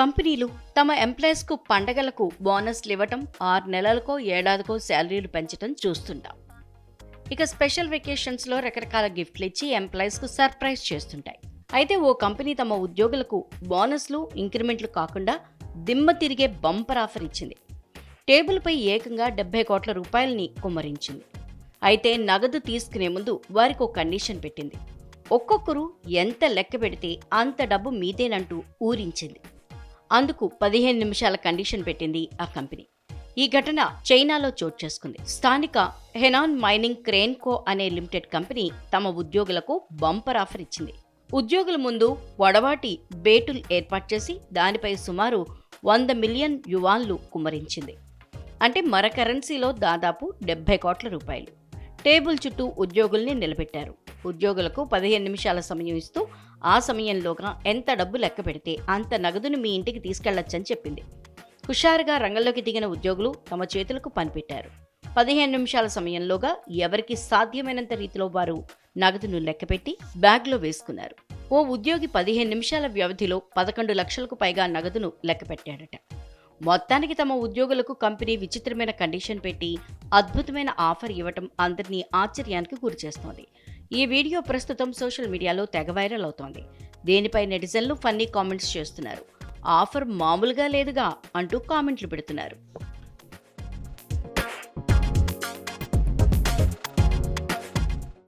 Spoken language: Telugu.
కంపెనీలు తమ ఎంప్లాయీస్కు పండగలకు బోనస్లు ఇవ్వటం, 6 నెలలకో ఏడాదికో శాలరీలు పెంచడం చూస్తుంటాం. ఇక స్పెషల్ వెకేషన్స్లో రకరకాల గిఫ్ట్లు ఇచ్చి ఎంప్లాయీస్కు సర్ప్రైజ్ చేస్తుంటాయి. అయితే ఓ కంపెనీ తమ ఉద్యోగులకు బోనస్లు, ఇంక్రిమెంట్లు కాకుండా దిమ్మ తిరిగే బంపర్ ఆఫర్ ఇచ్చింది. టేబుల్పై ఏకంగా 70 కోట్ల రూపాయలని కుమ్మరించింది. అయితే నగదు తీసుకునే ముందు వారికి ఒక కండిషన్ పెట్టింది. ఒక్కొక్కరు ఎంత లెక్క పెడితే అంత డబ్బు మీదేనంటూ ఊరించింది. అందుకు 15 నిమిషాల కండిషన్ పెట్టింది ఆ కంపెనీ. ఈ ఘటన చైనాలో చోటు చేసుకుంది. స్థానిక హెనాన్ మైనింగ్ క్రేన్కో అనే లిమిటెడ్ కంపెనీ తమ ఉద్యోగులకు బంపర్ ఆఫర్ ఇచ్చింది. ఉద్యోగుల ముందు పొడవాటి బేటులు ఏర్పాటు చేసి దానిపై సుమారు 100 మిలియన్ యువాన్లు కుమ్మరించింది. అంటే మర కరెన్సీలో దాదాపు 70 కోట్ల రూపాయలు. టేబుల్ చుట్టూ ఉద్యోగుల్ని నిలబెట్టారు. ఉద్యోగులకు 15 నిమిషాల సమయం ఇస్తూ ఆ సమయంలోగా ఎంత డబ్బు లెక్క పెడితే అంత నగదును మీ ఇంటికి తీసుకెళ్లొచ్చని చెప్పింది. హుషారుగా రంగంలోకి దిగిన ఉద్యోగులు తమ చేతులకు పనిపెట్టారు. 15 నిమిషాల సమయంలోగా ఎవరికి సాధ్యమైనంత రీతిలో వారు నగదును లెక్కపెట్టి బ్యాగ్లో వేసుకున్నారు. ఓ ఉద్యోగి 15 నిమిషాల వ్యవధిలో 11 లక్షలకు పైగా నగదును లెక్కపెట్టాడట. మొత్తానికి తమ ఉద్యోగులకు కంపెనీ విచిత్రమైన కండిషన్ పెట్టి అద్భుతమైన ఆఫర్ ఇవ్వటం అందరినీ ఆశ్చర్యానికి గురిచేస్తోంది. ఈ వీడియో ప్రస్తుతం సోషల్ మీడియాలో తెగ వైరల్ అవుతోంది. దీనిపై నెటిజన్లు ఫన్నీ కామెంట్స్ చేస్తున్నారు. ఆఫర్ మామూలుగా లేదుగా అంటూ కామెంట్లు పెడుతున్నారు.